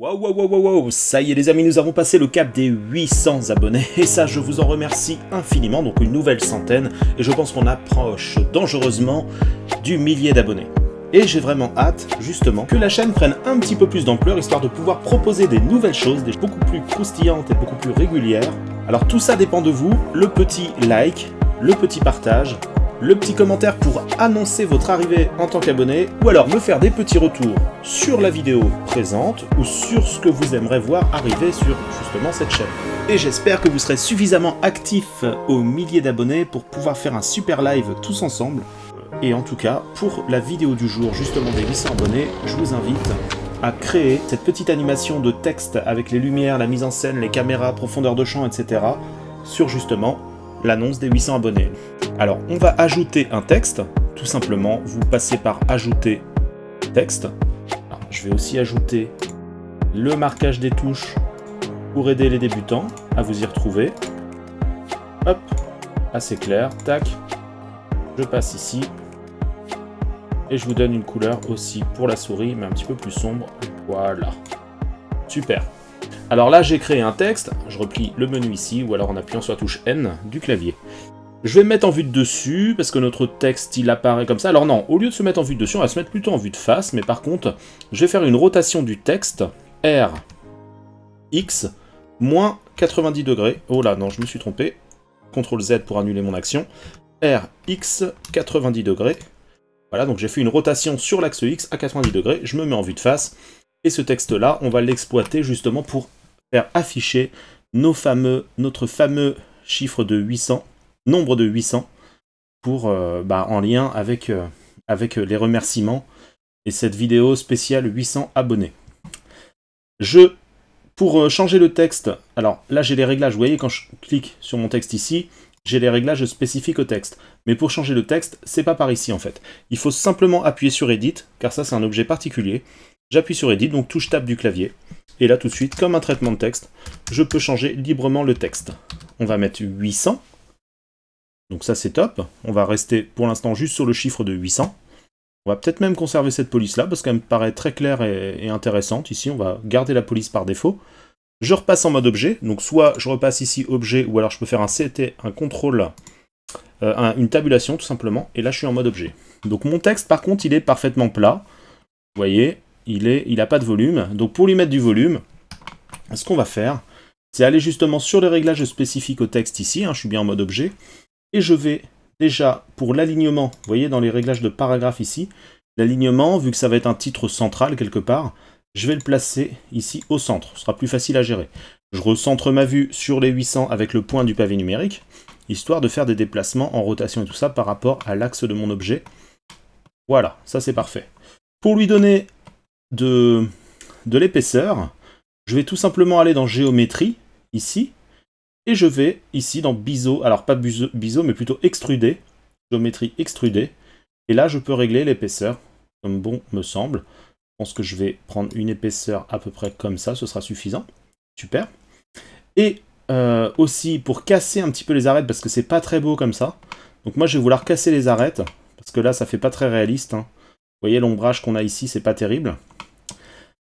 Wow, wow, wow, wow, wow, ça y est les amis, nous avons passé le cap des 800 abonnés, et ça je vous en remercie infiniment, donc une nouvelle centaine, et je pense qu'on approche dangereusement du millier d'abonnés. Et j'ai vraiment hâte, justement, que la chaîne prenne un petit peu plus d'ampleur, histoire de pouvoir proposer des nouvelles choses, des beaucoup plus croustillantes et beaucoup plus régulières. Alors tout ça dépend de vous, le petit like, le petit partage, le petit commentaire pour annoncer votre arrivée en tant qu'abonné, ou alors me faire des petits retours sur la vidéo présente, ou sur ce que vous aimeriez voir arriver sur justement cette chaîne. Et j'espère que vous serez suffisamment actifs au millier d'abonnés pour pouvoir faire un super live tous ensemble. Et en tout cas, pour la vidéo du jour, justement des 800 abonnés, je vous invite à créer cette petite animation de texte avec les lumières, la mise en scène, les caméras, profondeur de champ, etc. sur justement l'annonce des 800 abonnés. Alors, on va ajouter un texte, tout simplement, vous passez par ajouter texte. Alors, je vais aussi ajouter le marquage des touches pour aider les débutants à vous y retrouver. Hop, assez clair, tac, je passe ici. Et je vous donne une couleur aussi pour la souris, mais un petit peu plus sombre. Voilà. Super. Alors là, j'ai créé un texte. Je replie le menu ici, ou alors en appuyant sur la touche N du clavier. Je vais me mettre en vue de dessus, parce que notre texte, il apparaît comme ça. Alors non, au lieu de se mettre en vue de dessus, on va se mettre plutôt en vue de face. Mais par contre, je vais faire une rotation du texte. R, X, moins 90 degrés. Oh là, non, je me suis trompé. CTRL Z pour annuler mon action. R, X, 90 degrés. Voilà, donc j'ai fait une rotation sur l'axe X à 90 degrés, je me mets en vue de face, et ce texte-là, on va l'exploiter justement pour faire afficher notre fameux chiffre de 800, nombre de 800, pour, en lien avec les remerciements et cette vidéo spéciale 800 abonnés. Pour changer le texte, alors là j'ai les réglages, vous voyez quand je clique sur mon texte ici, j'ai les réglages spécifiques au texte. Mais pour changer le texte, c'est pas par ici en fait. Il faut simplement appuyer sur Edit, car ça c'est un objet particulier. J'appuie sur Edit, donc touche Tab du clavier. Et là tout de suite, comme un traitement de texte, je peux changer librement le texte. On va mettre 800. Donc ça c'est top. On va rester pour l'instant juste sur le chiffre de 800. On va peut-être même conserver cette police-là, parce qu'elle me paraît très claire et intéressante. Ici, on va garder la police par défaut. Je repasse en mode objet, donc soit je repasse ici objet, ou alors je peux faire un CT, un contrôle, une tabulation tout simplement, et là je suis en mode objet. Donc mon texte par contre il est parfaitement plat, vous voyez, il n'a pas de volume, donc pour lui mettre du volume, ce qu'on va faire, c'est aller justement sur les réglages spécifiques au texte ici, je suis bien en mode objet, et je vais déjà pour l'alignement, vous voyez dans les réglages de paragraphe ici, l'alignement, vu que ça va être un titre central quelque part, je vais le placer ici au centre, ce sera plus facile à gérer. Je recentre ma vue sur les 800 avec le point du pavé numérique, histoire de faire des déplacements en rotation et tout ça par rapport à l'axe de mon objet. Voilà, ça c'est parfait. Pour lui donner de l'épaisseur, je vais tout simplement aller dans Géométrie, ici, et je vais ici dans Biseau, alors pas Biseau mais plutôt Extruder, Géométrie Extruder, et là je peux régler l'épaisseur, comme bon me semble. Je pense que je vais prendre une épaisseur à peu près comme ça, ce sera suffisant. Super. Et aussi pour casser un petit peu les arêtes, parce que c'est pas très beau comme ça. Donc moi je vais vouloir casser les arêtes, parce que là ça fait pas très réaliste. Vous voyez l'ombrage qu'on a ici, c'est pas terrible.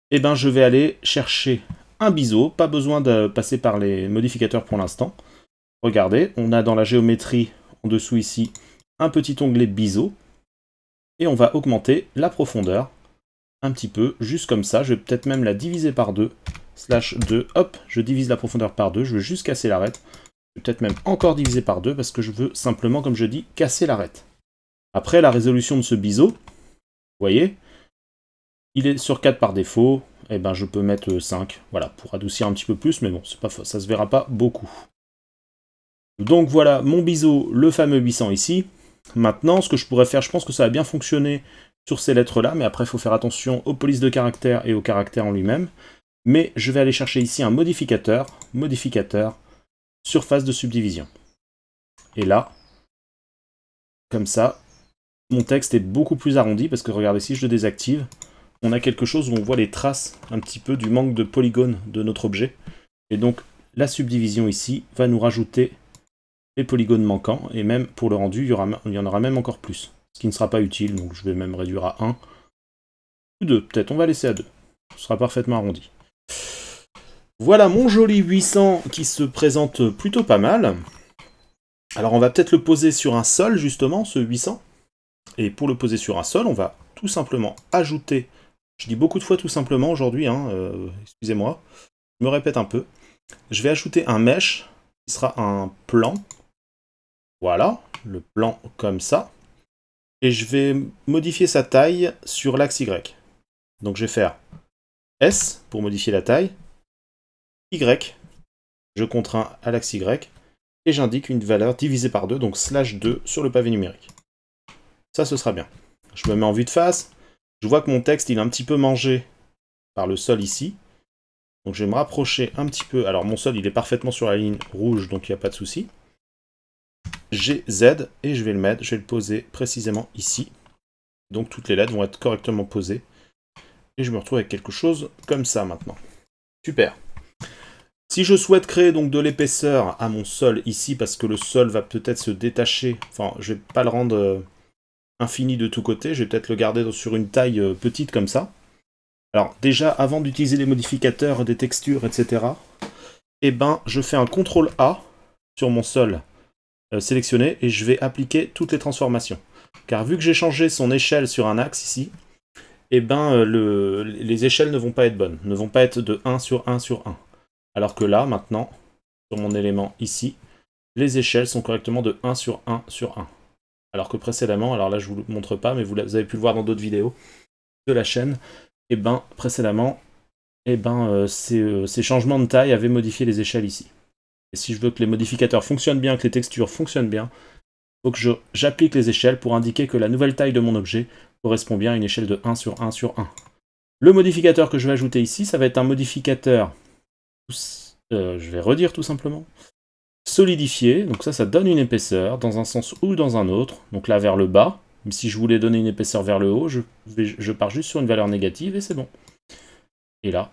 Et ben je vais aller chercher un biseau, pas besoin de passer par les modificateurs pour l'instant. Regardez, on a dans la géométrie en dessous ici un petit onglet biseau. Et on va augmenter la profondeur. Un petit peu, juste comme ça, je vais peut-être même la diviser par 2, /2, hop, je divise la profondeur par 2, je veux juste casser l'arête, je vais peut-être même encore diviser par 2, parce que je veux simplement, comme je dis, casser l'arête. Après, la résolution de ce biseau, vous voyez, il est sur 4 par défaut, et ben je peux mettre 5, voilà, pour adoucir un petit peu plus, mais bon, c'est pas, ça se verra pas beaucoup. Donc voilà, mon biseau, le fameux 800 ici. Maintenant, ce que je pourrais faire, je pense que ça va bien fonctionner sur ces lettres-là, mais après, il faut faire attention aux polices de caractère et au caractère en lui-même. Mais je vais aller chercher ici un modificateur, surface de subdivision. Et là, comme ça, mon texte est beaucoup plus arrondi, parce que regardez, si je le désactive, on a quelque chose où on voit les traces un petit peu du manque de polygones de notre objet. Et donc, la subdivision ici va nous rajouter les polygones manquants, et même pour le rendu, il y en aura même encore plus. Ce qui ne sera pas utile, donc je vais même réduire à 1. Ou 2, peut-être, on va laisser à 2. Ce sera parfaitement arrondi. Voilà mon joli 800 qui se présente plutôt pas mal. Alors on va peut-être le poser sur un sol justement, ce 800. Et pour le poser sur un sol, on va tout simplement ajouter, je dis beaucoup de fois tout simplement aujourd'hui, hein, excusez-moi, je me répète un peu. Je vais ajouter un mesh qui sera un plan. Voilà, le plan comme ça. Et je vais modifier sa taille sur l'axe Y. Donc je vais faire S pour modifier la taille, Y, je contrains à l'axe Y, et j'indique une valeur divisée par 2, donc /2 sur le pavé numérique. Ça, ce sera bien. Je me mets en vue de face, je vois que mon texte il est un petit peu mangé par le sol ici, donc je vais me rapprocher un petit peu. Alors mon sol il est parfaitement sur la ligne rouge, donc il n'y a pas de souci. J'ai Z, et je vais le mettre, je vais le poser précisément ici. Donc toutes les lettres vont être correctement posées. Et je me retrouve avec quelque chose comme ça maintenant. Super. Si je souhaite créer donc de l'épaisseur à mon sol ici, parce que le sol va peut-être se détacher, enfin je vais pas le rendre infini de tous côtés, je vais peut-être le garder sur une taille petite comme ça. Alors déjà, avant d'utiliser les modificateurs, des textures, etc., eh ben, je fais un CTRL A sur mon sol sélectionné et je vais appliquer toutes les transformations. Car vu que j'ai changé son échelle sur un axe ici, eh ben, les échelles ne vont pas être bonnes, ne vont pas être de 1 sur 1 sur 1. Alors que là, maintenant, sur mon élément ici, les échelles sont correctement de 1 sur 1 sur 1. Alors que précédemment, alors là je vous le montre pas, mais vous avez pu le voir dans d'autres vidéos de la chaîne, et ben précédemment, et ben, ces changements de taille avaient modifié les échelles ici. Et si je veux que les modificateurs fonctionnent bien, que les textures fonctionnent bien, il faut que j'applique les échelles pour indiquer que la nouvelle taille de mon objet correspond bien à une échelle de 1 sur 1 sur 1. Le modificateur que je vais ajouter ici, ça va être un modificateur, je vais redire tout simplement, solidifié, donc ça donne une épaisseur dans un sens ou dans un autre, donc là vers le bas, mais si je voulais donner une épaisseur vers le haut, je pars juste sur une valeur négative et c'est bon. Et là,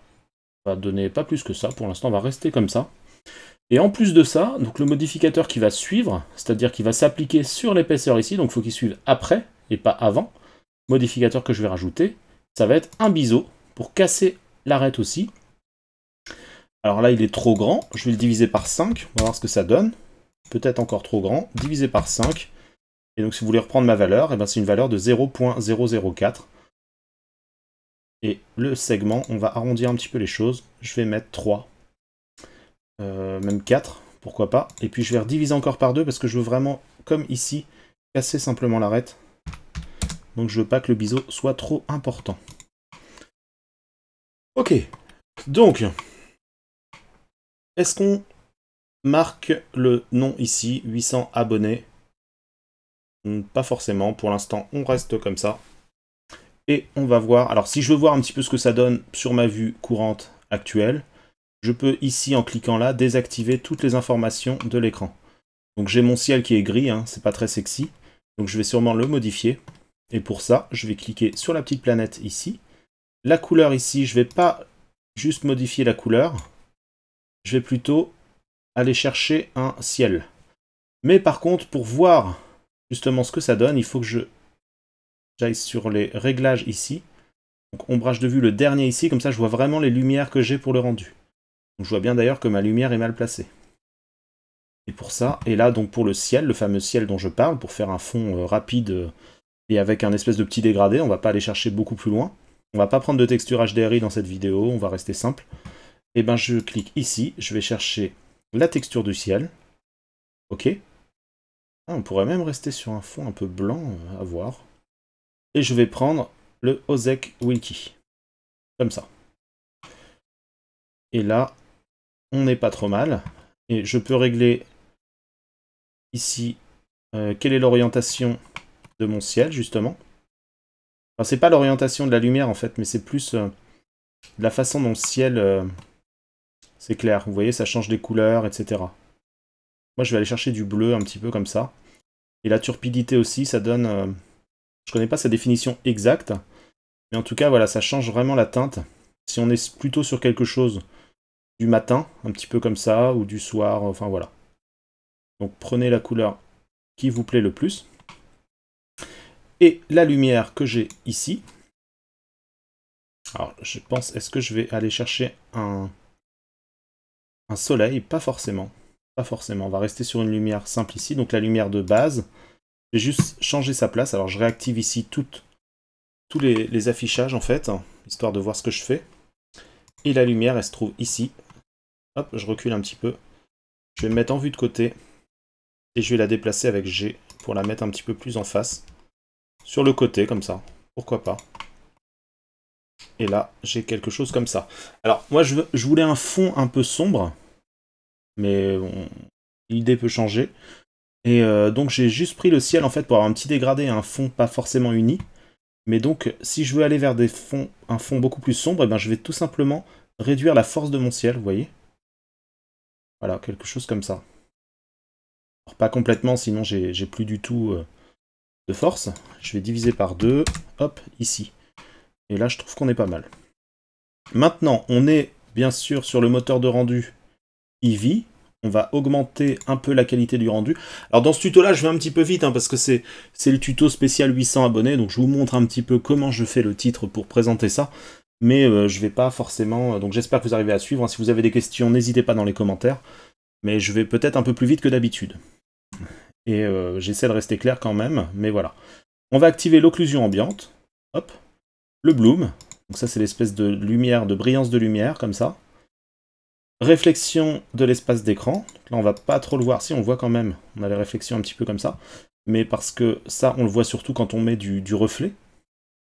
on va donner pas plus que ça, pour l'instant on va rester comme ça. Et en plus de ça, donc le modificateur qui va suivre, c'est-à-dire qui va s'appliquer sur l'épaisseur ici, donc il faut qu'il suive après et pas avant, modificateur que je vais rajouter, ça va être un biseau pour casser l'arête aussi. Alors là, il est trop grand, je vais le diviser par 5, on va voir ce que ça donne. Peut-être encore trop grand, divisé par 5. Et donc si vous voulez reprendre ma valeur, eh ben, c'est une valeur de 0.004. Et le segment, on va arrondir un petit peu les choses. Je vais mettre 3. Même 4, pourquoi pas. Et puis je vais rediviser encore par 2 parce que je veux vraiment, comme ici, casser simplement l'arête. Donc je veux pas que le biseau soit trop important. Ok, donc, est-ce qu'on marque le nom ici, 800 abonnés? Pas forcément, pour l'instant on reste comme ça. Et on va voir, alors si je veux voir un petit peu ce que ça donne sur ma vue courante actuelle, je peux ici en cliquant là désactiver toutes les informations de l'écran. Donc j'ai mon ciel qui est gris, hein, c'est pas très sexy, donc je vais sûrement le modifier. Et pour ça, je vais cliquer sur la petite planète ici. La couleur ici, je vais pas juste modifier la couleur, je vais plutôt aller chercher un ciel. Mais par contre, pour voir justement ce que ça donne, il faut que j'aille sur les réglages ici. Donc ombrage de vue, le dernier ici, comme ça je vois vraiment les lumières que j'ai pour le rendu. Donc je vois bien d'ailleurs que ma lumière est mal placée. Et pour ça, et là donc pour le ciel, le fameux ciel dont je parle, pour faire un fond rapide et avec un espèce de petit dégradé, on va pas aller chercher beaucoup plus loin. On va pas prendre de texture HDRI dans cette vidéo, on va rester simple. Et ben je clique ici, je vais chercher la texture du ciel. Ok. Ah, on pourrait même rester sur un fond un peu blanc, à voir. Et je vais prendre le Osek Wilkie. Comme ça. Et là, on n'est pas trop mal. Et je peux régler ici quelle est l'orientation de mon ciel, justement. Enfin, c'est pas l'orientation de la lumière, en fait, mais c'est plus la façon dont le ciel s'éclaire. Vous voyez, ça change les couleurs, etc. Moi, je vais aller chercher du bleu, un petit peu comme ça. Et la turpidité aussi, ça donne... je connais pas sa définition exacte, mais en tout cas, voilà, ça change vraiment la teinte. Si on est plutôt sur quelque chose du matin, un petit peu comme ça, ou du soir, enfin voilà. Donc prenez la couleur qui vous plaît le plus. Et la lumière que j'ai ici, alors je pense, est-ce que je vais aller chercher un un soleil, pas forcément. Pas forcément, on va rester sur une lumière simple ici, donc la lumière de base. Je vais juste changer sa place, alors je réactive ici tous les affichages en fait, histoire de voir ce que je fais. Et la lumière, elle se trouve ici. Hop, je recule un petit peu. Je vais me mettre en vue de côté. Et je vais la déplacer avec G pour la mettre un petit peu plus en face. Sur le côté, comme ça. Pourquoi pas. Et là, j'ai quelque chose comme ça. Alors, moi, je voulais un fond un peu sombre. Mais bon, l'idée peut changer. Et donc, j'ai juste pris le ciel, en fait, pour avoir un petit dégradé, un fond pas forcément uni. Mais donc, si je veux aller vers un fond beaucoup plus sombre, eh ben, je vais tout simplement réduire la force de mon ciel, vous voyez. Voilà, quelque chose comme ça. Alors, pas complètement, sinon j'ai plus du tout de force. Je vais diviser par 2, hop, ici. Et là, je trouve qu'on est pas mal. Maintenant, on est bien sûr sur le moteur de rendu Eevee. On va augmenter un peu la qualité du rendu. Alors dans ce tuto-là, je vais un petit peu vite, parce que c'est le tuto spécial 800 abonnés, donc je vous montre un petit peu comment je fais le titre pour présenter ça. Mais je vais pas forcément... Donc j'espère que vous arrivez à suivre. Si vous avez des questions, n'hésitez pas dans les commentaires. Mais je vais peut-être un peu plus vite que d'habitude. Et j'essaie de rester clair quand même, mais voilà. On va activer l'occlusion ambiante. Hop. Le bloom. Donc ça, c'est l'espèce de lumière, de brillance de lumière, comme ça. Réflexion de l'espace d'écran. Là, on va pas trop le voir. Si, on le voit quand même. On a les réflexions un petit peu comme ça. Mais parce que ça, on le voit surtout quand on met du reflet.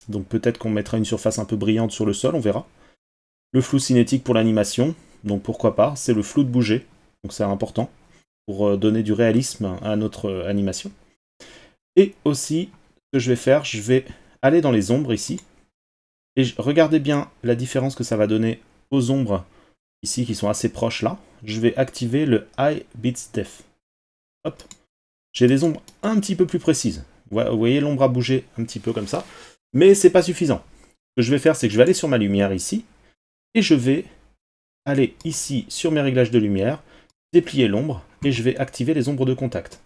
Donc peut-être qu'on mettra une surface un peu brillante sur le sol, on verra. Le flou cinétique pour l'animation. Donc pourquoi pas. C'est le flou de bouger. Donc c'est important pour donner du réalisme à notre animation. Et aussi, ce que je vais faire, je vais aller dans les ombres ici. Et regardez bien la différence que ça va donner aux ombres ici qui sont assez proches là. Je vais activer le High Bits Depth. Hop. J'ai des ombres un petit peu plus précises. Vous voyez l'ombre a bougé un petit peu comme ça. Mais c'est pas suffisant. Ce que je vais faire, c'est que je vais aller sur ma lumière ici. Et je vais aller ici sur mes réglages de lumière, déplier l'ombre, et je vais activer les ombres de contact.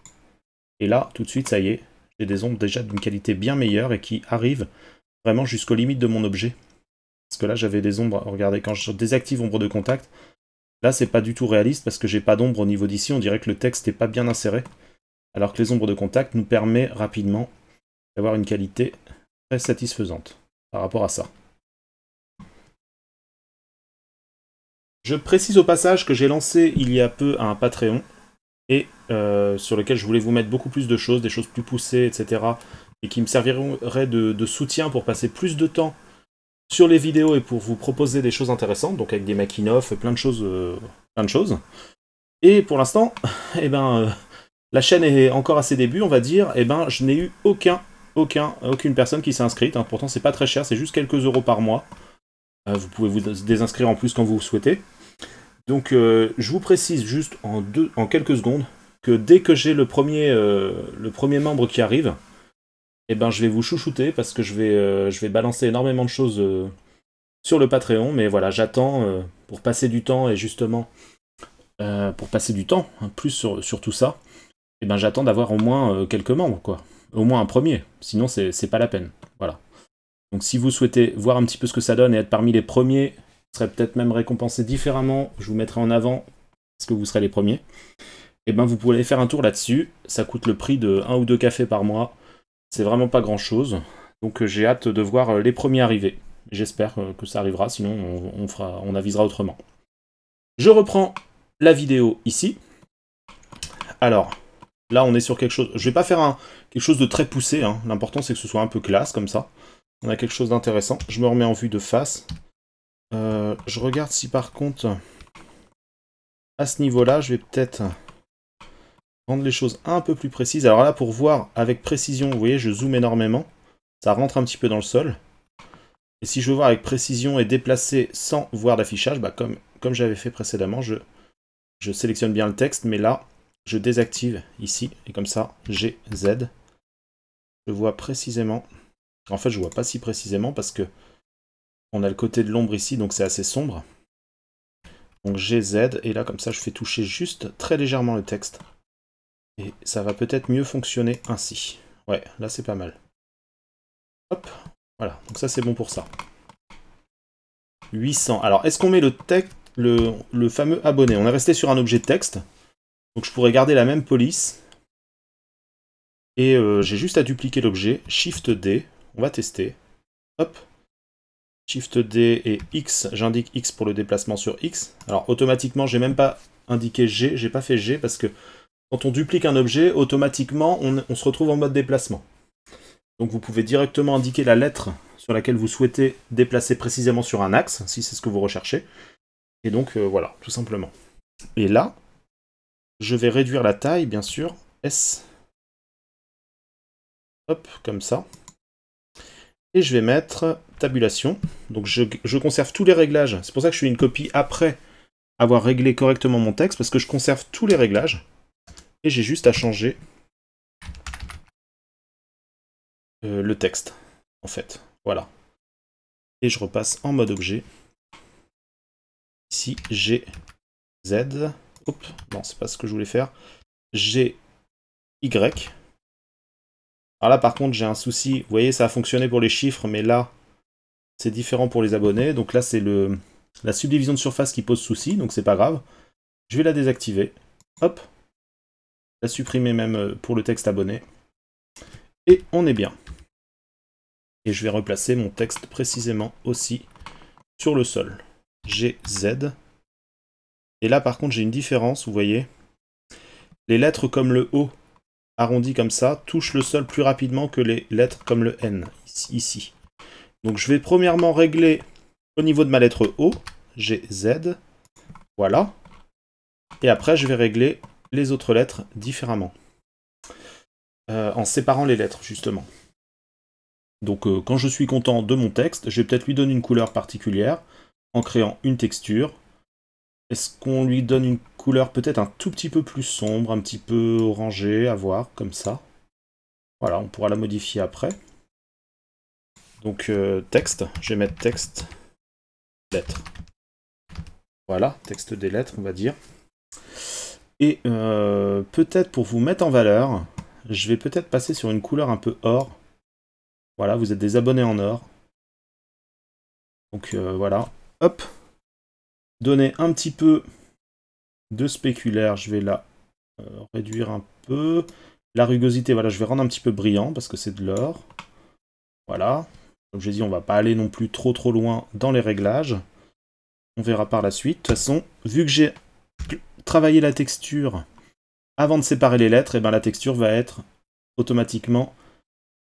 Et là, tout de suite, ça y est, j'ai des ombres déjà d'une qualité bien meilleure et qui arrivent vraiment jusqu'aux limites de mon objet. Parce que là, j'avais des ombres, regardez, quand je désactive ombre de contact, là, c'est pas du tout réaliste parce que j'ai pas d'ombre au niveau d'ici, on dirait que le texte n'est pas bien inséré. Alors que les ombres de contact nous permettent rapidement d'avoir une qualité très satisfaisante par rapport à ça. Je précise au passage que j'ai lancé il y a peu un Patreon, et sur lequel je voulais vous mettre beaucoup plus de choses, des choses plus poussées, etc. Et qui me serviraient de soutien pour passer plus de temps sur les vidéos et pour vous proposer des choses intéressantes, donc avec des making-of, plein de choses. Et pour l'instant, eh ben, la chaîne est encore à ses débuts, on va dire, et ben, je n'ai eu aucune personne qui s'est inscrite, hein. Pourtant c'est pas très cher, c'est juste quelques euros par mois. Vous pouvez vous désinscrire en plus quand vous le souhaitez. Donc je vous précise juste en quelques secondes que dès que j'ai le premier membre qui arrive, eh ben, je vais vous chouchouter parce que je vais balancer énormément de choses sur le Patreon, mais voilà, j'attends pour passer du temps et justement pour passer du temps plus sur tout ça, eh ben, j'attends d'avoir au moins quelques membres, quoi. Au moins un premier, sinon c'est pas la peine. Voilà. Donc si vous souhaitez voir un petit peu ce que ça donne et être parmi les premiers, serait peut-être même récompensé différemment, je vous mettrai en avant parce que vous serez les premiers, et ben vous pouvez aller faire un tour là-dessus, ça coûte le prix de 1 ou 2 cafés par mois, c'est vraiment pas grand-chose, donc j'ai hâte de voir les premiers arriver, j'espère que ça arrivera, sinon on avisera autrement. Je reprends la vidéo ici, alors là on est sur quelque chose, je vais pas faire quelque chose de très poussé, hein. L'important c'est que ce soit un peu classe comme ça, on a quelque chose d'intéressant, je me remets en vue de face. Je regarde si par contre, à ce niveau-là, je vais peut-être rendre les choses un peu plus précises. Alors là, pour voir avec précision, vous voyez, je zoome énormément. Ça rentre un petit peu dans le sol. Et si je veux voir avec précision et déplacer sans voir d'affichage, bah comme j'avais fait précédemment, je sélectionne bien le texte, mais là, je désactive ici. Et comme ça, j'ai Z. Je vois précisément. En fait, je vois pas si précisément parce que on a le côté de l'ombre ici, donc c'est assez sombre. Donc GZ, et là comme ça je fais toucher juste très légèrement le texte. Et ça va peut-être mieux fonctionner ainsi. Ouais, là c'est pas mal. Hop, voilà, donc ça c'est bon pour ça. 800. Alors est-ce qu'on met le texte le fameux abonné. On est resté sur un objet texte, donc je pourrais garder la même police. Et j'ai juste à dupliquer l'objet, Shift D, on va tester. Hop, Shift D et X, j'indique X pour le déplacement sur X. Alors automatiquement, j'ai même pas indiqué G, j'ai pas fait G parce que quand on duplique un objet, automatiquement, on se retrouve en mode déplacement. Donc vous pouvez directement indiquer la lettre sur laquelle vous souhaitez déplacer précisément sur un axe, si c'est ce que vous recherchez. Et donc voilà, tout simplement. Et là, je vais réduire la taille, bien sûr, S. Hop, comme ça. Et je vais mettre tabulation. Donc je conserve tous les réglages. C'est pour ça que je fais une copie après avoir réglé correctement mon texte, parce que je conserve tous les réglages. Et j'ai juste à changer le texte, en fait. Voilà. Et je repasse en mode objet. Ici, G, Z. Hop, non, c'est pas ce que je voulais faire. G, Y. Alors là, par contre, j'ai un souci. Vous voyez, ça a fonctionné pour les chiffres, mais là, c'est différent pour les abonnés. Donc là, c'est la subdivision de surface qui pose souci, donc c'est pas grave. Je vais la désactiver. Hop. La supprimer même pour le texte abonné. Et on est bien. Et je vais replacer mon texte précisément aussi sur le sol. G, Z. Et là, par contre, j'ai une différence, vous voyez. Les lettres comme le O, arrondi comme ça, touche le sol plus rapidement que les lettres comme le N, ici. Donc je vais premièrement régler au niveau de ma lettre O, G, Z, voilà. Et après je vais régler les autres lettres différemment, en séparant les lettres justement. Donc quand je suis content de mon texte, je vais peut-être lui donner une couleur particulière, en créant une texture. Est-ce qu'on lui donne une couleur peut-être un tout petit peu plus sombre, un petit peu orangé, à voir, comme ça. Voilà, on pourra la modifier après. Donc texte, je vais mettre texte, lettres. Voilà, texte des lettres, on va dire. Et peut-être pour vous mettre en valeur, je vais peut-être passer sur une couleur un peu or. Voilà, vous êtes des abonnés en or. Donc voilà, hop. Donner un petit peu de spéculaire, je vais la réduire un peu. La rugosité, voilà, je vais rendre un petit peu brillant parce que c'est de l'or. Voilà. Comme j'ai dit, on va pas aller non plus trop loin dans les réglages. On verra par la suite. De toute façon, vu que j'ai travaillé la texture avant de séparer les lettres, et ben la texture va être automatiquement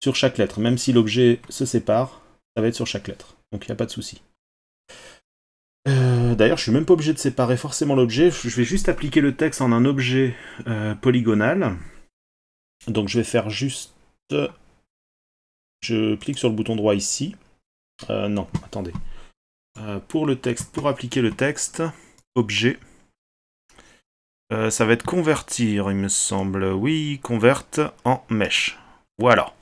sur chaque lettre. Même si l'objet se sépare, ça va être sur chaque lettre. Donc il n'y a pas de souci. D'ailleurs, je suis même pas obligé de séparer forcément l'objet. Je vais juste appliquer le texte en un objet polygonal. Donc je vais faire juste... Je clique sur le bouton droit ici. Non, attendez. Pour le texte, pour appliquer le texte, objet. Ça va être convertir, il me semble. Oui, converte en mesh. Voilà.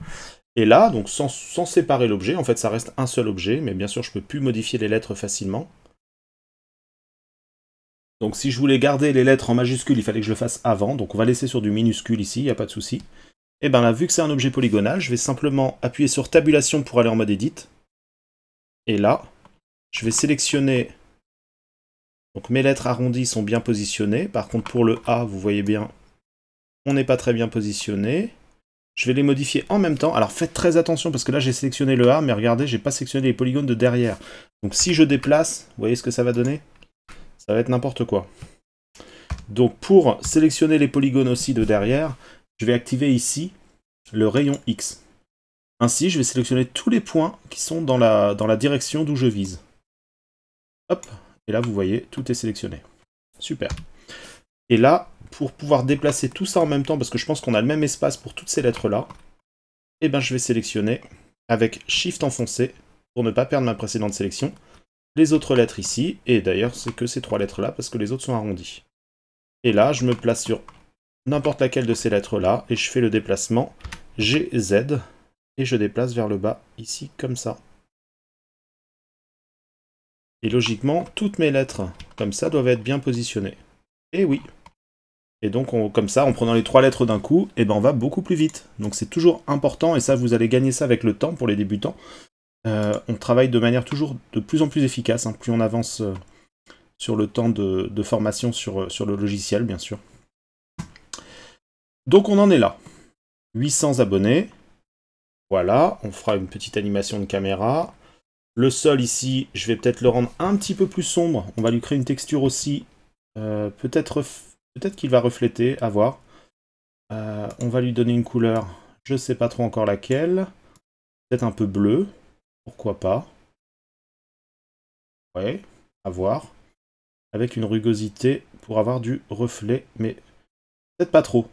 Et là, donc sans séparer l'objet, en fait ça reste un seul objet, mais bien sûr je peux plus modifier les lettres facilement. Donc si je voulais garder les lettres en majuscule, il fallait que je le fasse avant, donc on va laisser sur du minuscule ici, il n'y a pas de souci. Et bien là, vu que c'est un objet polygonal, je vais simplement appuyer sur tabulation pour aller en mode edit. Et là, je vais sélectionner... Donc mes lettres arrondies sont bien positionnées, par contre pour le A, vous voyez bien, on n'est pas très bien positionné. Je vais les modifier en même temps. Alors faites très attention parce que là j'ai sélectionné le A, mais regardez, j'ai pas sélectionné les polygones de derrière. Donc si je déplace, vous voyez ce que ça va donner? Ça va être n'importe quoi. Donc pour sélectionner les polygones aussi de derrière, je vais activer ici le rayon X. Ainsi, je vais sélectionner tous les points qui sont dans la direction d'où je vise. Hop, et là vous voyez, tout est sélectionné. Super. Et là, pour pouvoir déplacer tout ça en même temps, parce que je pense qu'on a le même espace pour toutes ces lettres-là, et ben je vais sélectionner avec Shift enfoncé, pour ne pas perdre ma précédente sélection, les autres lettres ici, et d'ailleurs c'est que ces trois lettres-là, parce que les autres sont arrondies. Et là, je me place sur n'importe laquelle de ces lettres-là, et je fais le déplacement GZ, et je déplace vers le bas, ici, comme ça. Et logiquement, toutes mes lettres, comme ça, doivent être bien positionnées. Et oui. Et donc, comme ça, en prenant les trois lettres d'un coup, eh ben, on va beaucoup plus vite. Donc c'est toujours important, et ça, vous allez gagner ça avec le temps pour les débutants. On travaille de manière toujours de plus en plus efficace, hein, plus on avance sur le temps de formation sur le logiciel, bien sûr. Donc on en est là. 800 abonnés. Voilà, on fera une petite animation de caméra. Le sol ici, je vais peut-être le rendre un petit peu plus sombre. On va lui créer une texture aussi. Peut-être qu'il va refléter, à voir. On va lui donner une couleur, je sais pas trop encore laquelle. Peut-être un peu bleu, pourquoi pas. Ouais, à voir. Avec une rugosité pour avoir du reflet, mais peut-être pas trop.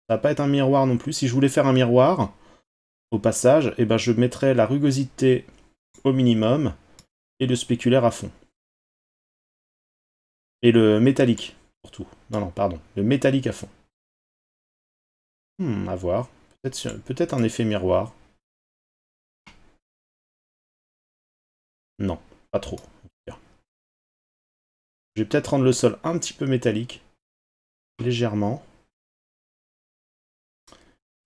Ça va pas être un miroir non plus. Si je voulais faire un miroir, au passage, eh ben je mettrais la rugosité au minimum et le spéculaire à fond. Et le métallique, surtout. Non, pardon. Le métallique à fond. À voir. Peut-être un effet miroir. Non, pas trop. Je vais peut-être rendre le sol un petit peu métallique. Légèrement.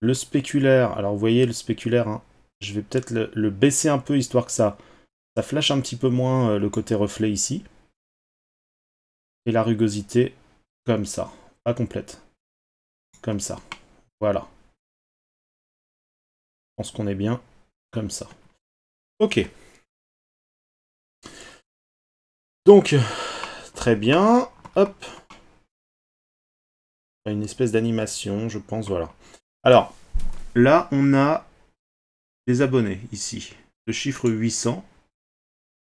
Le spéculaire, alors vous voyez le spéculaire, hein, je vais peut-être le baisser un peu, histoire que ça flash un petit peu moins le côté reflet ici. Et la rugosité, comme ça. Pas complète. Comme ça. Voilà. Je pense qu'on est bien comme ça. Ok. Donc, très bien. Hop. Une espèce d'animation, je pense, voilà. Alors, là, on a des abonnés, ici. Le chiffre 800.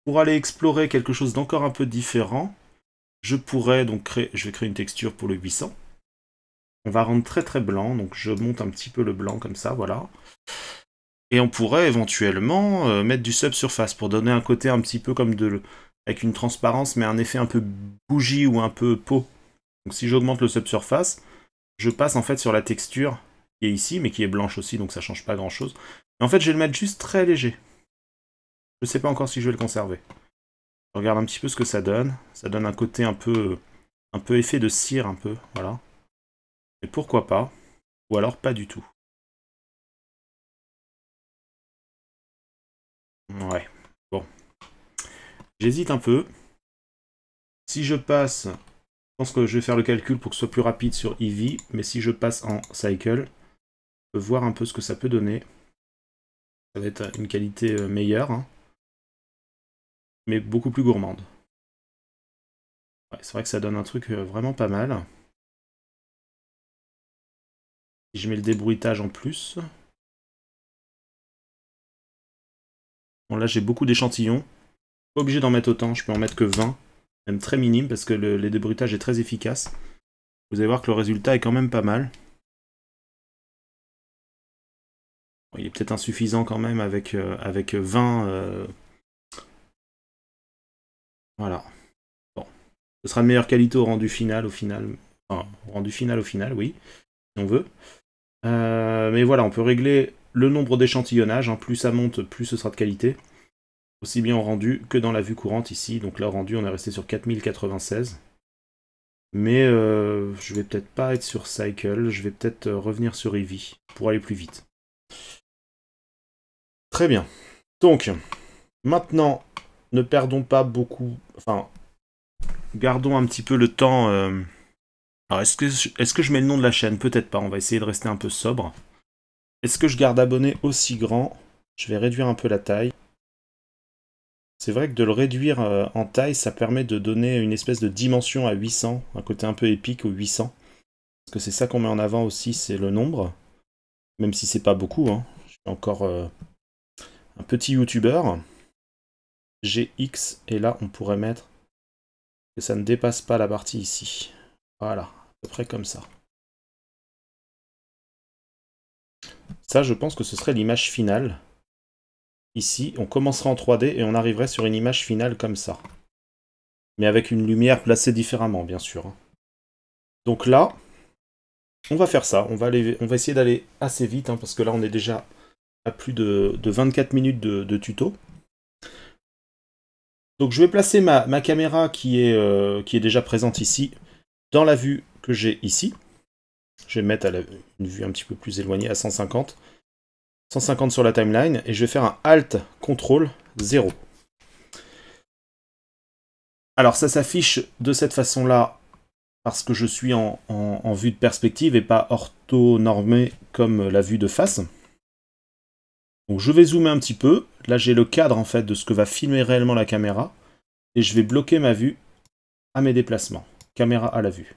Pour aller explorer quelque chose d'encore un peu différent, je pourrais donc créer... Je vais créer une texture pour le 800. On va rendre très très blanc, donc je monte un petit peu le blanc comme ça, voilà. Et on pourrait éventuellement mettre du subsurface pour donner un côté un petit peu comme avec une transparence, mais un effet un peu bougie ou un peu peau. Donc si j'augmente le subsurface, je passe en fait sur la texture qui est ici, mais qui est blanche aussi, donc ça change pas grand chose. Mais en fait, je vais le mettre juste très léger. Je sais pas encore si je vais le conserver. Je regarde un petit peu ce que ça donne. Ça donne un côté un peu effet de cire, un peu, voilà. Et pourquoi pas? Ou alors pas du tout. Ouais, bon. J'hésite un peu. Si je passe... Je pense que je vais faire le calcul pour que ce soit plus rapide sur Eevee, mais si je passe en Cycle, je peux voir un peu ce que ça peut donner. Ça va être une qualité meilleure, hein, mais beaucoup plus gourmande. Ouais, c'est vrai que ça donne un truc vraiment pas mal. Si je mets le débruitage en plus... Bon, là j'ai beaucoup d'échantillons. Pas obligé d'en mettre autant, je peux en mettre que 20. Même très minime, parce que le débruitage est très efficace. Vous allez voir que le résultat est quand même pas mal. Bon, il est peut-être insuffisant quand même avec 20... Voilà. Bon. Ce sera de meilleure qualité au rendu final, Enfin, au rendu final, oui, si on veut. Mais voilà, on peut régler le nombre d'échantillonnages. Hein. Plus ça monte, plus ce sera de qualité. Aussi bien au rendu que dans la vue courante ici. Donc là, au rendu, on est resté sur 4096. Mais je vais peut-être pas être sur Cycle. Je vais peut-être revenir sur Eevee pour aller plus vite. Très bien. Donc, maintenant, ne perdons pas beaucoup... Enfin, gardons un petit peu le temps... Alors, est-ce que je mets le nom de la chaîne? Peut-être pas, on va essayer de rester un peu sobre. Est-ce que je garde abonné aussi grand? Je vais réduire un peu la taille. C'est vrai que de le réduire en taille, ça permet de donner une espèce de dimension à 800, un côté un peu épique au 800. Parce que c'est ça qu'on met en avant aussi, c'est le nombre. Même si c'est pas beaucoup, hein. Je suis encore un petit youtubeur. GX, et là on pourrait mettre que ça ne dépasse pas la partie ici. Voilà, à peu près comme ça. Ça, je pense que ce serait l'image finale. Ici, on commencerait en 3D et on arriverait sur une image finale comme ça. Mais avec une lumière placée différemment, bien sûr. Donc là, on va faire ça. On va essayer d'aller assez vite, hein, parce que là, on est déjà à plus de 24 minutes de tuto. Donc je vais placer ma caméra qui est déjà présente ici, dans la vue que j'ai ici. Je vais mettre à une vue un petit peu plus éloignée, à 150. 150 sur la timeline, et je vais faire un Alt, Ctrl, 0. Alors ça s'affiche de cette façon-là parce que je suis en vue de perspective et pas orthonormé comme la vue de face. Donc je vais zoomer un petit peu. Là j'ai le cadre en fait de ce que va filmer réellement la caméra. Et je vais bloquer ma vue à mes déplacements. Caméra à la vue.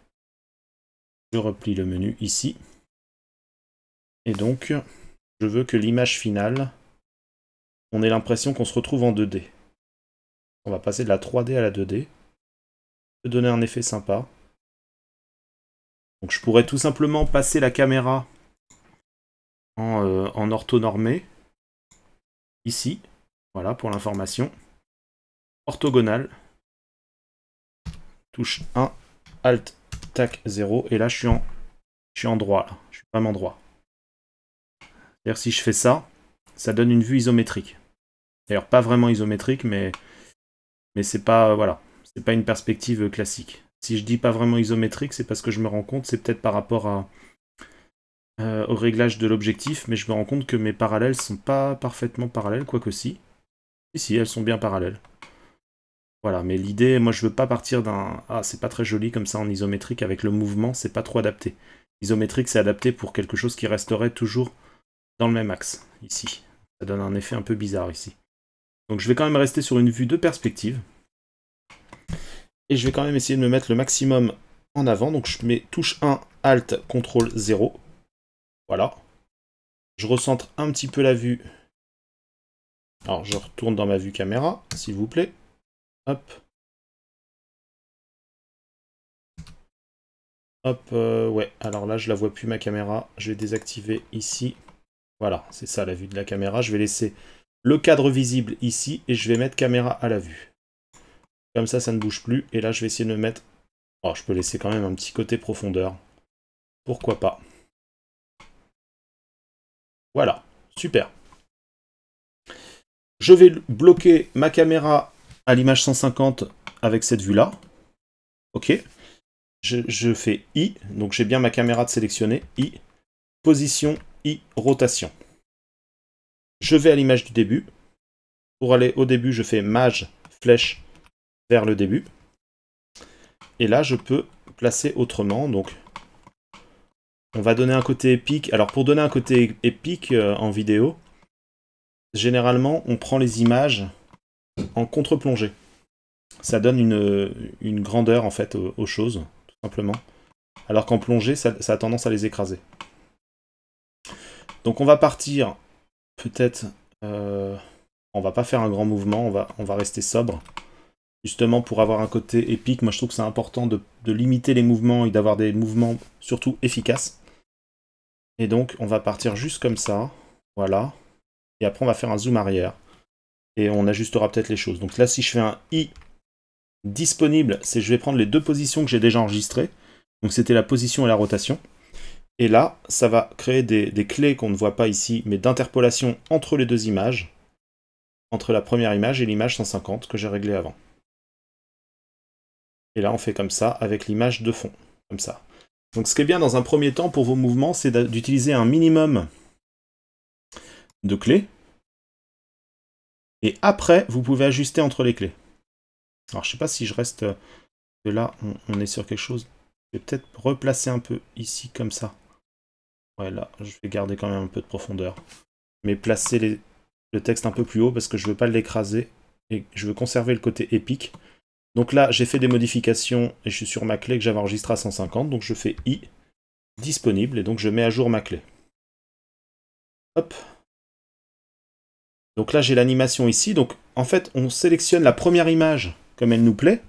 Je replie le menu ici. Et donc, je veux que l'image finale, on ait l'impression qu'on se retrouve en 2D. On va passer de la 3D à la 2D. Ça peut donner un effet sympa. Donc je pourrais tout simplement passer la caméra en orthonormé. Ici. Voilà pour l'information. Orthogonal. Touche 1. Alt. Tac. 0. Et là je suis en droit. Là. Je suis vraiment droit. C'est-à-dire si je fais ça, ça donne une vue isométrique. D'ailleurs pas vraiment isométrique, mais c'est pas, voilà, c'est pas une perspective classique. Si je dis pas vraiment isométrique, c'est parce que je me rends compte, c'est peut-être par rapport au réglage de l'objectif, mais je me rends compte que mes parallèles sont pas parfaitement parallèles, quoique si. Si, elles sont bien parallèles. Voilà, mais l'idée, moi je veux pas partir d'un... Ah, c'est pas très joli comme ça en isométrique, avec le mouvement, c'est pas trop adapté. Isométrique, c'est adapté pour quelque chose qui resterait toujours dans le même axe, ici. Ça donne un effet un peu bizarre ici. Donc je vais quand même rester sur une vue de perspective. Et je vais quand même essayer de me mettre le maximum en avant. Donc je mets touche 1, Alt, CTRL 0. Voilà. Je recentre un petit peu la vue. Alors je retourne dans ma vue caméra, s'il vous plaît. Hop. Hop, ouais. Alors là, je la vois plus ma caméra. Je vais désactiver ici. Voilà, c'est ça la vue de la caméra. Je vais laisser le cadre visible ici et je vais mettre caméra à la vue. Comme ça ne bouge plus. Et là, je vais essayer de me mettre... Oh, je peux laisser quand même un petit côté profondeur. Pourquoi pas. Voilà, super. Je vais bloquer ma caméra à l'image 150 avec cette vue-là. Ok. Je fais I, donc j'ai bien ma caméra de sélectionner. I, position, I, rotation. Je vais à l'image du début. Pour aller au début, je fais Maj, flèche vers le début. Et là, je peux placer autrement. Donc, on va donner un côté épique. Alors, pour donner un côté épique en vidéo, généralement, on prend les images en contre-plongée. Ça donne une grandeur, en fait, aux choses, tout simplement. Alors qu'en plongée, ça a tendance à les écraser. Donc, on va partir, peut-être... on va pas faire un grand mouvement, on va rester sobre. Justement, pour avoir un côté épique, moi je trouve que c'est important de limiter les mouvements et d'avoir des mouvements surtout efficaces. Et donc, on va partir juste comme ça. Voilà. Et après, on va faire un zoom arrière. Et on ajustera peut-être les choses. Donc là, si je fais un I disponible, c'est je vais prendre les deux positions que j'ai déjà enregistrées. Donc c'était la position et la rotation. Et là, ça va créer des clés qu'on ne voit pas ici, mais d'interpolation entre les deux images. Entre la première image et l'image 150 que j'ai réglée avant. Et là, on fait comme ça avec l'image de fond. Comme ça. Donc ce qui est bien dans un premier temps pour vos mouvements, c'est d'utiliser un minimum de clés. Et après, vous pouvez ajuster entre les clés. Alors je sais pas si je reste... de là, on est sur quelque chose. Je vais peut-être replacer un peu ici comme ça. Ouais, là, je vais garder quand même un peu de profondeur. Mais placer le texte un peu plus haut parce que je veux pas l'écraser. Et je veux conserver le côté épique. Donc là, j'ai fait des modifications et je suis sur ma clé que j'avais enregistrée à 150. Donc je fais I, disponible, et donc je mets à jour ma clé. Hop. Donc là, j'ai l'animation ici. Donc en fait, on sélectionne la première image comme elle nous plaît.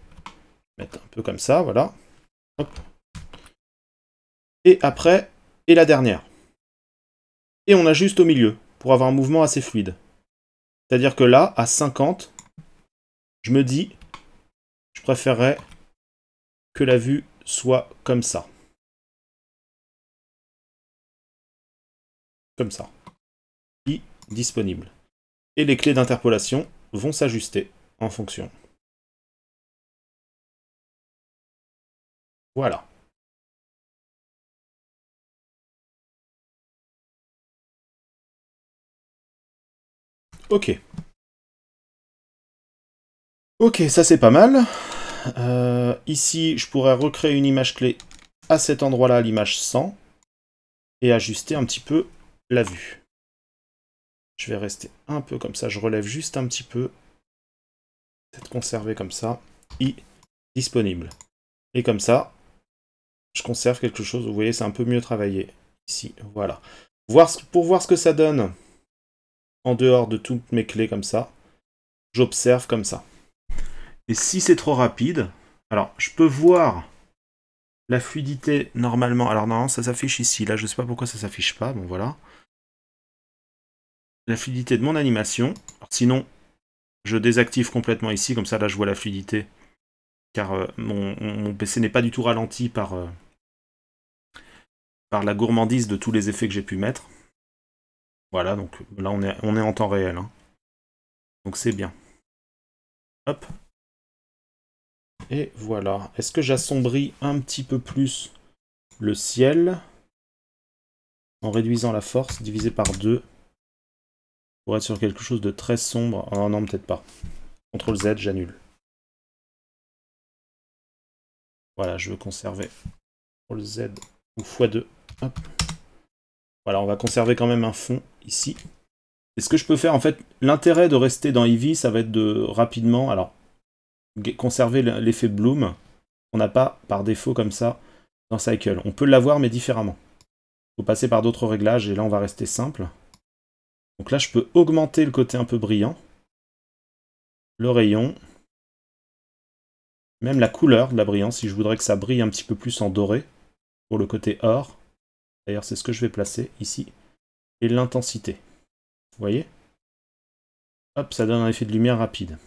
Mettre un peu comme ça, voilà. Hop. Et après, et la dernière. Et on ajuste au milieu pour avoir un mouvement assez fluide. C'est-à-dire que là, à 50, je me dis, je préférerais que la vue soit comme ça. Comme ça. I disponible. Et les clés d'interpolation vont s'ajuster en fonction. Voilà. Ok. Ok, ça c'est pas mal. Ici, je pourrais recréer une image clé à cet endroit-là, l'image 100, et ajuster un petit peu la vue. Je vais rester un peu comme ça, je relève juste un petit peu. Peut-être conserver comme ça. Disponible. Et comme ça, je conserve quelque chose. Vous voyez, c'est un peu mieux travaillé. Ici, voilà. Pour voir ce que ça donne, en dehors de toutes mes clés comme ça, j'observe comme ça. Et si c'est trop rapide, alors je peux voir la fluidité normalement. Alors non, ça s'affiche ici. Là, je ne sais pas pourquoi ça s'affiche pas. Bon, voilà. La fluidité de mon animation. Alors, sinon, je désactive complètement ici. Comme ça, là, je vois la fluidité. Car mon PC n'est pas du tout ralenti par la gourmandise de tous les effets que j'ai pu mettre. Voilà, donc là, on est en temps réel. Hein. Donc c'est bien. Hop. Et voilà. Est-ce que j'assombris un petit peu plus le ciel en réduisant la force divisée par 2 pour être sur quelque chose de très sombre? Oh non, peut-être pas. CTRL Z, j'annule. Voilà, je veux conserver. CTRL Z ou x2. Hop. Voilà, on va conserver quand même un fond ici. Et ce que je peux faire, en fait, l'intérêt de rester dans Eevee, ça va être de rapidement, alors, conserver l'effet Bloom. On n'a pas par défaut comme ça dans Cycle. On peut l'avoir, mais différemment. Il faut passer par d'autres réglages, et là, on va rester simple. Donc là, je peux augmenter le côté un peu brillant. Le rayon. Même la couleur de la brillance, si je voudrais que ça brille un petit peu plus en doré, pour le côté or. D'ailleurs, c'est ce que je vais placer ici. Et l'intensité. Vous voyez? Hop, ça donne un effet de lumière rapide.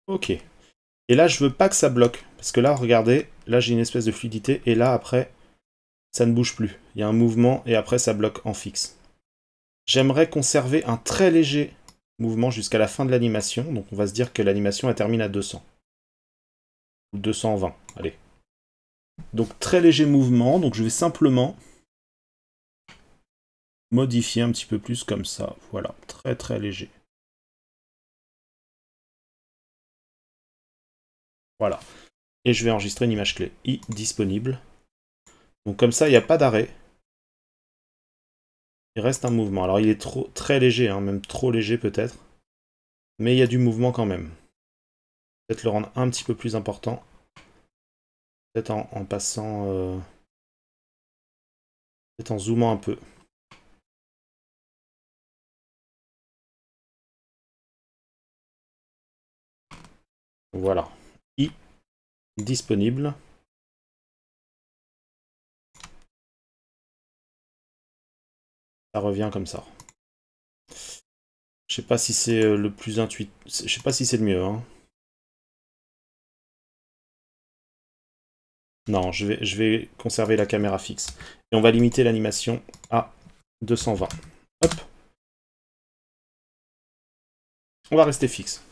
Ok. Et là, je veux pas que ça bloque. Parce que là, regardez, là j'ai une espèce de fluidité. Et là, après, ça ne bouge plus. Il y a un mouvement et après, ça bloque en fixe. J'aimerais conserver un très léger mouvement jusqu'à la fin de l'animation. Donc on va se dire que l'animation, elle termine à 200. Ou 220, allez. Donc très léger mouvement. Donc je vais simplement modifier un petit peu plus comme ça. Voilà, très très léger. Voilà. Et je vais enregistrer une image clé. Disponible. Donc comme ça, il n'y a pas d'arrêt. Il reste un mouvement. Alors il est très léger, hein, même trop léger peut-être. Mais il y a du mouvement quand même. Peut-être le rendre un petit peu plus important. Peut-être en passant... peut-être en zoomant un peu. Voilà. Disponible. Ça revient comme ça. Je sais pas si c'est le plus intuitif. Je sais pas si c'est le mieux. Hein. Non, je vais conserver la caméra fixe. Et on va limiter l'animation à 220. Hop. On va rester fixe.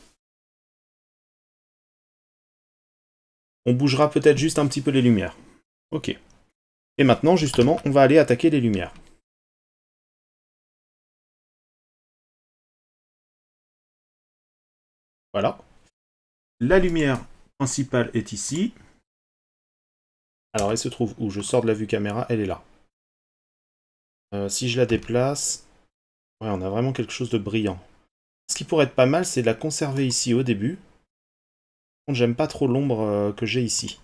On bougera peut-être juste un petit peu les lumières. Ok. Et maintenant, justement, on va aller attaquer les lumières. Voilà. La lumière principale est ici. Alors, elle se trouve où? Je sors de la vue caméra, elle est là. Si je la déplace... Ouais, on a vraiment quelque chose de brillant. Ce qui pourrait être pas mal, c'est de la conserver ici au début. J'aime pas trop l'ombre que j'ai ici.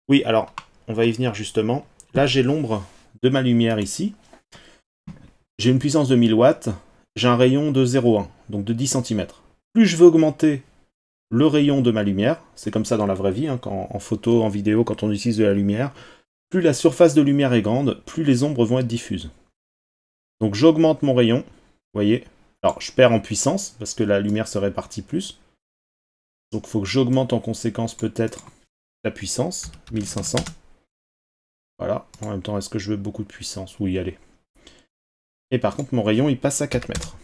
Oui, alors, on va y venir justement. Là, j'ai l'ombre de ma lumière ici. J'ai une puissance de 1000 watts. J'ai un rayon de 0,1, donc de 10 cm. Plus je veux augmenter le rayon de ma lumière, c'est comme ça dans la vraie vie, hein, en photo, en vidéo, quand on utilise de la lumière, plus la surface de lumière est grande, plus les ombres vont être diffuses. Donc j'augmente mon rayon, vous voyez. Alors je perds en puissance, parce que la lumière se répartit plus. Donc il faut que j'augmente en conséquence peut-être la puissance, 1500. Voilà, en même temps, est-ce que je veux beaucoup de puissance? Oui, allez. Et par contre, mon rayon, il passe à 4 mètres.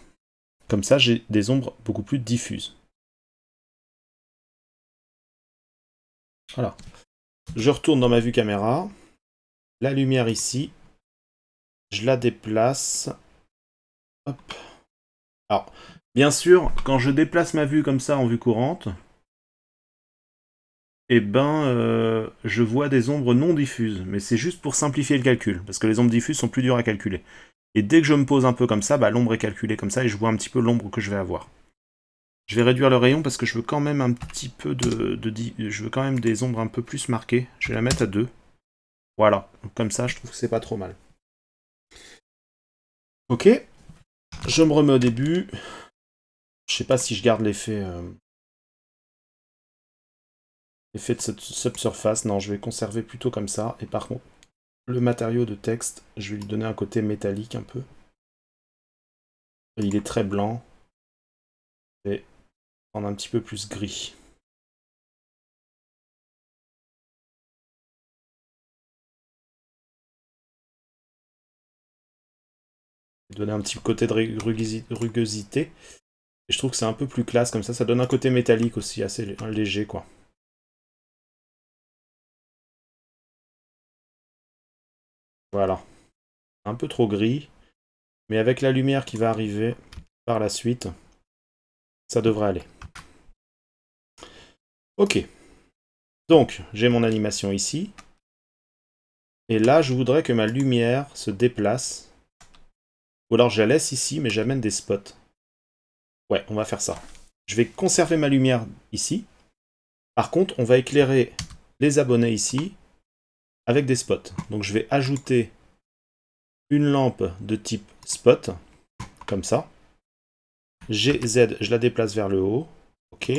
Comme ça, j'ai des ombres beaucoup plus diffuses. Voilà. Je retourne dans ma vue caméra. La lumière ici. Je la déplace. Hop. Alors, Bien sûr, quand je déplace ma vue comme ça en vue courante, eh ben, je vois des ombres non diffuses. Mais c'est juste pour simplifier le calcul, parce que les ombres diffuses sont plus dures à calculer. Et dès que je me pose un peu comme ça, bah, l'ombre est calculée comme ça et je vois un petit peu l'ombre que je vais avoir. Je vais réduire le rayon parce que je veux quand même un petit peu je veux quand même des ombres un peu plus marquées. Je vais la mettre à 2. Voilà, donc comme ça, je trouve que c'est pas trop mal. Ok, je me remets au début. Je sais pas si je garde l'effet de cette subsurface. Non, je vais conserver plutôt comme ça. Et par contre, le matériau de texte, je vais lui donner un côté métallique un peu. Et il est très blanc. Je vais prendre un petit peu plus gris. Donner un petit côté de rugosité. Et je trouve que c'est un peu plus classe comme ça donne un côté métallique aussi, assez léger quoi. Voilà. Un peu trop gris, mais avec la lumière qui va arriver par la suite, ça devrait aller. Ok. Donc, j'ai mon animation ici. Et là, je voudrais que ma lumière se déplace. Ou alors je la laisse ici, mais j'amène des spots. Ouais, on va faire ça. Je vais conserver ma lumière ici. Par contre, on va éclairer les abonnés ici avec des spots. Donc je vais ajouter une lampe de type spot, comme ça. GZ, je la déplace vers le haut. Ok.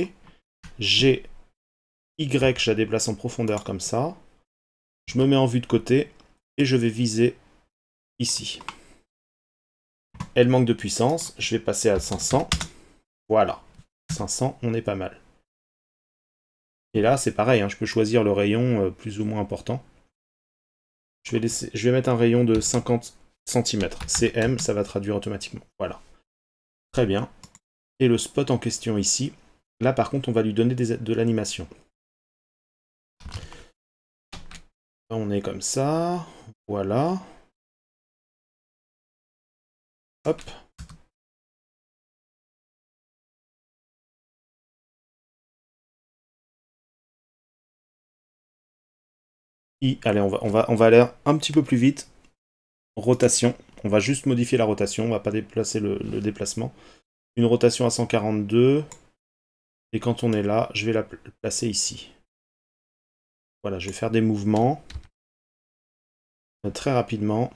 GY, je la déplace en profondeur comme ça. Je me mets en vue de côté et je vais viser ici. Elle manque de puissance. Je vais passer à 500. Voilà. 500, on est pas mal. Et là, c'est pareil, hein, je peux choisir le rayon plus ou moins important. Je vais mettre un rayon de 50 cm. CM, ça va traduire automatiquement. Voilà. Très bien. Et le spot en question ici, là par contre, on va lui donner de l'animation. On est comme ça. Voilà. Hop. Allez, on va aller un petit peu plus vite. Rotation. On va juste modifier la rotation. On va pas déplacer le déplacement. Une rotation à 142. Et quand on est là, je vais la placer ici. Voilà, je vais faire des mouvements. Très rapidement.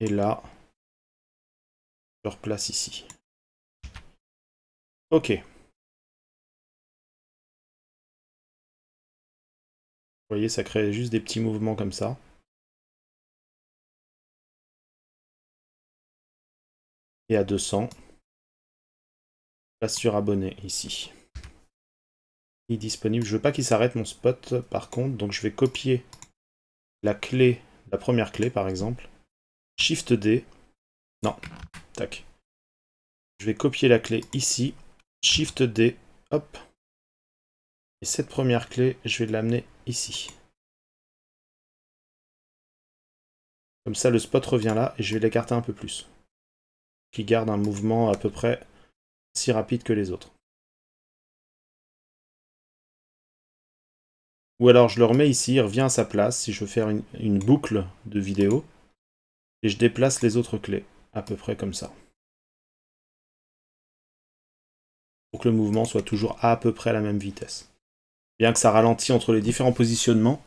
Et là, je replace ici. Ok. Vous voyez, ça crée juste des petits mouvements comme ça. Et à 200, place sur abonné ici. Il est disponible. Je veux pas qu'il s'arrête mon spot par contre, donc je vais copier la clé, la première clé par exemple. Shift D. Non. Tac. Je vais copier la clé ici. Shift D. Hop. Et cette première clé, je vais l'amener ici. Comme ça, le spot revient là et je vais l'écarter un peu plus. Qui garde un mouvement à peu près si rapide que les autres. Ou alors je le remets ici, il revient à sa place si je veux faire une boucle de vidéo. Et je déplace les autres clés, à peu près comme ça. Pour que le mouvement soit toujours à peu près à la même vitesse. Bien que ça ralentit entre les différents positionnements,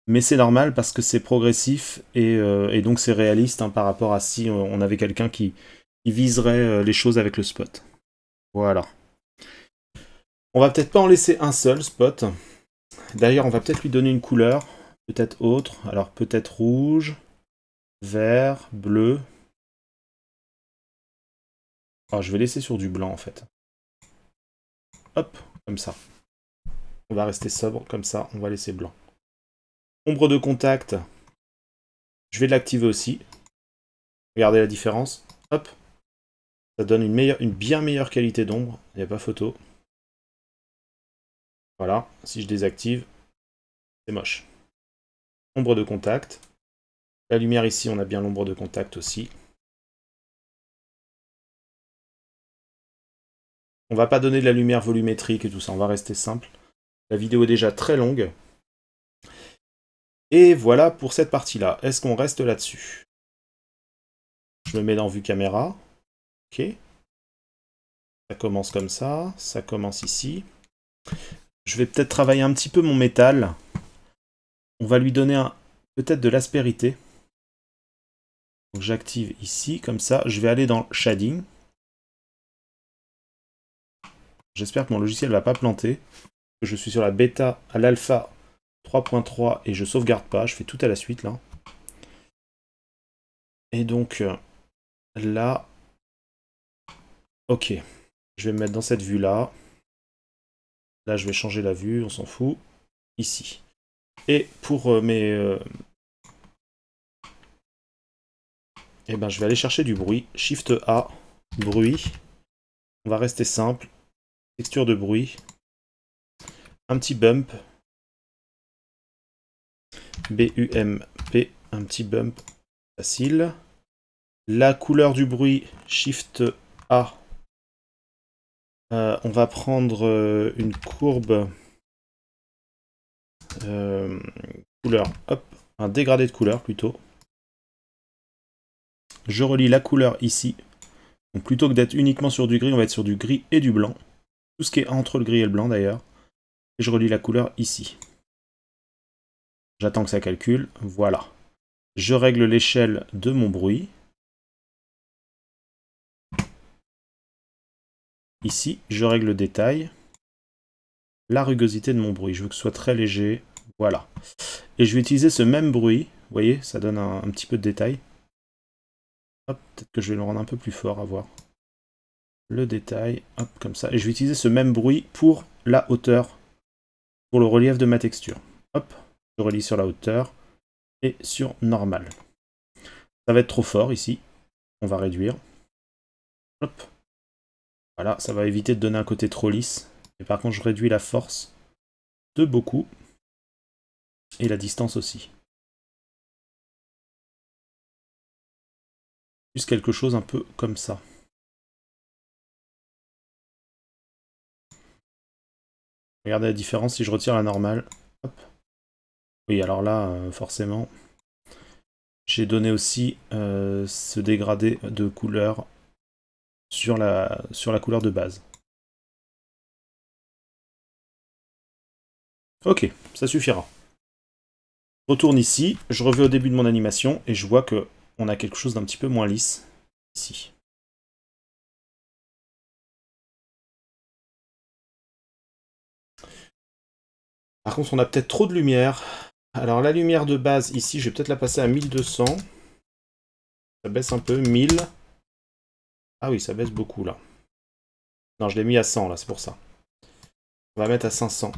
mais c'est normal parce que c'est progressif et donc c'est réaliste hein, par rapport à si on avait quelqu'un qui viserait les choses avec le spot. Voilà. On va peut-être pas en laisser un seul spot. D'ailleurs, on va peut-être lui donner une couleur, peut-être autre. Alors peut-être rouge, vert, bleu. Oh, je vais laisser sur du blanc en fait. Hop, comme ça. On va rester sobre, comme ça, on va laisser blanc. Ombre de contact, je vais l'activer aussi. Regardez la différence. Hop, ça donne une bien meilleure qualité d'ombre. Il n'y a pas photo. Voilà, si je désactive, c'est moche. Ombre de contact. La lumière ici, on a bien l'ombre de contact aussi. On va pas donner de la lumière volumétrique et tout ça, on va rester simple. La vidéo est déjà très longue. Et voilà pour cette partie-là. Est-ce qu'on reste là-dessus? Je me mets dans vue caméra. Ok. Ça commence comme ça commence ici. Je vais peut-être travailler un petit peu mon métal. On va lui donner peut-être de l'aspérité. Donc j'active ici, comme ça. Je vais aller dans Shading. J'espère que mon logiciel ne va pas planter. Je suis sur la bêta à l'alpha 3.3 et je sauvegarde pas. Je fais tout à la suite là. Et donc là, ok. Je vais me mettre dans cette vue là. Là, je vais changer la vue, on s'en fout. Ici. Et pour mes... eh ben, je vais aller chercher du bruit. Shift A, bruit. On va rester simple. Texture de bruit. Un petit bump. B-U-M-P. Un petit bump facile. La couleur du bruit, Shift A. On va prendre une courbe. Couleur, hop. Un dégradé de couleur plutôt. Je relie la couleur ici. Donc plutôt que d'être uniquement sur du gris, on va être sur du gris et du blanc. Tout ce qui est entre le gris et le blanc d'ailleurs. Et je relie la couleur ici. J'attends que ça calcule. Voilà. Je règle l'échelle de mon bruit. Ici, je règle le détail. La rugosité de mon bruit. Je veux que ce soit très léger. Voilà. Et je vais utiliser ce même bruit. Vous voyez, ça donne un petit peu de détail. Hop, peut-être que je vais le rendre un peu plus fort à voir. Le détail, hop, comme ça. Et je vais utiliser ce même bruit pour la hauteur, pour le relief de ma texture. Hop, je relie sur la hauteur et sur normal. Ça va être trop fort ici. On va réduire. Hop. Voilà, ça va éviter de donner un côté trop lisse. Et par contre, je réduis la force de beaucoup. Et la distance aussi. Juste quelque chose un peu comme ça. Regardez la différence si je retire la normale. Hop. Oui, alors là, forcément, j'ai donné aussi ce dégradé de couleur sur la couleur de base. Ok, ça suffira. Je retourne ici, je reviens au début de mon animation et je vois que on a quelque chose d'un petit peu moins lisse ici. Par contre, on a peut-être trop de lumière. Alors la lumière de base ici, je vais peut-être la passer à 1200. Ça baisse un peu, 1000. Ah oui, ça baisse beaucoup là. Non, je l'ai mis à 100 là, c'est pour ça. On va mettre à 500.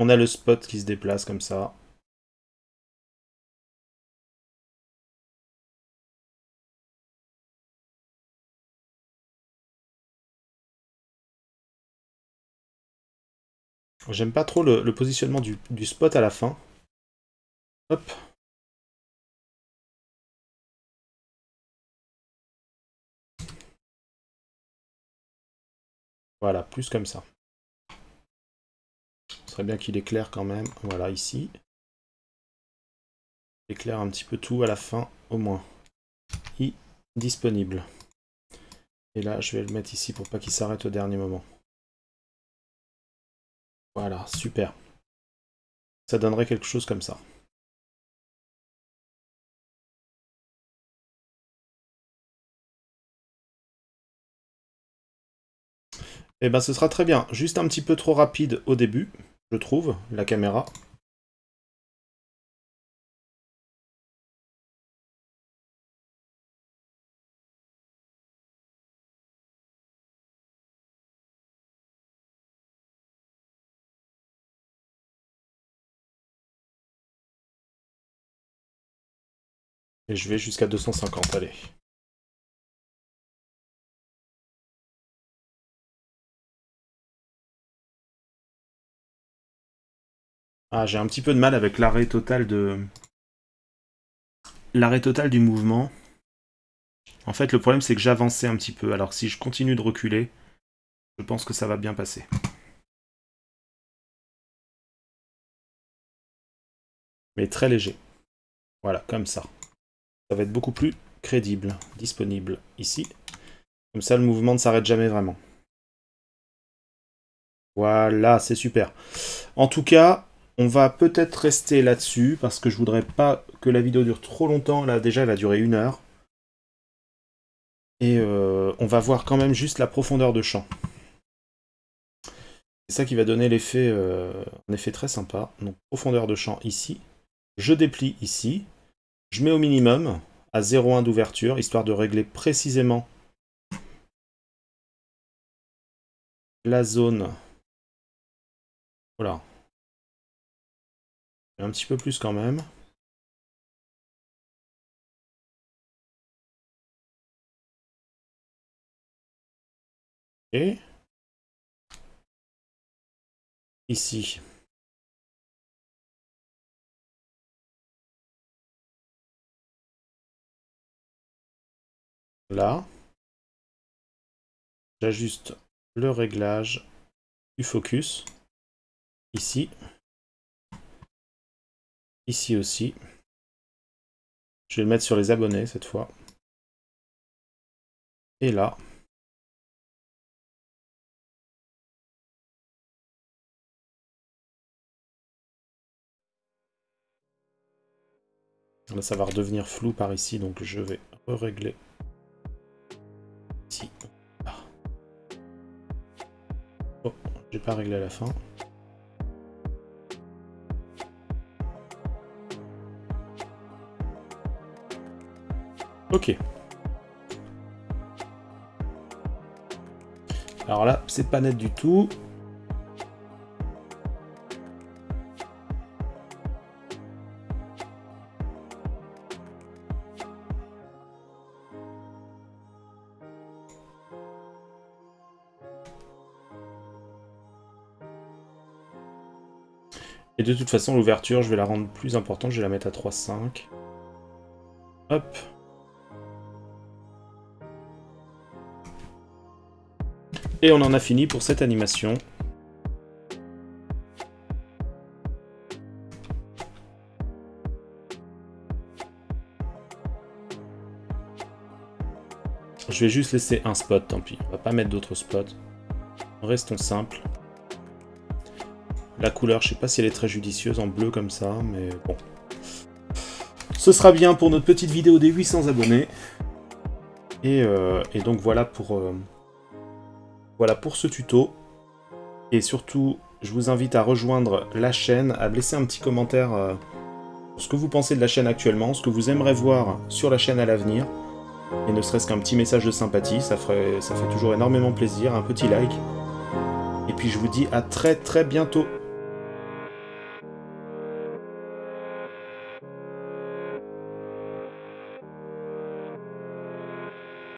On a le spot qui se déplace comme ça. J'aime pas trop le positionnement du spot à la fin. Hop. Voilà, plus comme ça. Ce serait bien qu'il éclaire quand même. Voilà, ici. Éclaire un petit peu tout à la fin, au moins. Disponible. Et là, je vais le mettre ici pour pas qu'il s'arrête au dernier moment. Voilà, super. Ça donnerait quelque chose comme ça. Et ben ce sera très bien. Juste un petit peu trop rapide au début, je trouve, la caméra. Et je vais jusqu'à 250, allez. Ah, j'ai un petit peu de mal avec l'arrêt total du mouvement. En fait, le problème, c'est que j'avançais un petit peu. Alors, si je continue de reculer, je pense que ça va bien passer. Mais très léger. Voilà, comme ça. Ça va être beaucoup plus crédible, disponible ici. Comme ça, le mouvement ne s'arrête jamais vraiment. Voilà, c'est super. En tout cas, on va peut-être rester là-dessus, parce que je voudrais pas que la vidéo dure trop longtemps. Là, déjà, elle va durer 1 heure. Et on va voir quand même juste la profondeur de champ. C'est ça qui va donner l'effet, un effet très sympa. Donc, profondeur de champ ici. Je déplie ici. Je mets au minimum, à 0,1 d'ouverture, histoire de régler précisément la zone. Voilà. Un petit peu plus quand même. Et ici. Là. J'ajuste le réglage du focus. Ici. Ici aussi. Je vais le mettre sur les abonnés cette fois. Et là. Là, ça va redevenir flou par ici, donc je vais régler ici. Ah. Oh, j'ai pas réglé à la fin. Ok. Alors là, c'est pas net du tout. Et de toute façon, l'ouverture, je vais la rendre plus importante. Je vais la mettre à 3,5. Hop. Et on en a fini pour cette animation. Je vais juste laisser un spot, tant pis. On va pas mettre d'autres spots. Restons simples. La couleur, je sais pas si elle est très judicieuse en bleu comme ça, mais bon. Ce sera bien pour notre petite vidéo des 800 abonnés. Et donc voilà pour ce tuto. Et surtout, je vous invite à rejoindre la chaîne, à laisser un petit commentaire sur ce que vous pensez de la chaîne actuellement, ce que vous aimeriez voir sur la chaîne à l'avenir. Et ne serait-ce qu'un petit message de sympathie, ça fait toujours énormément plaisir, un petit like. Et puis je vous dis à très très bientôt.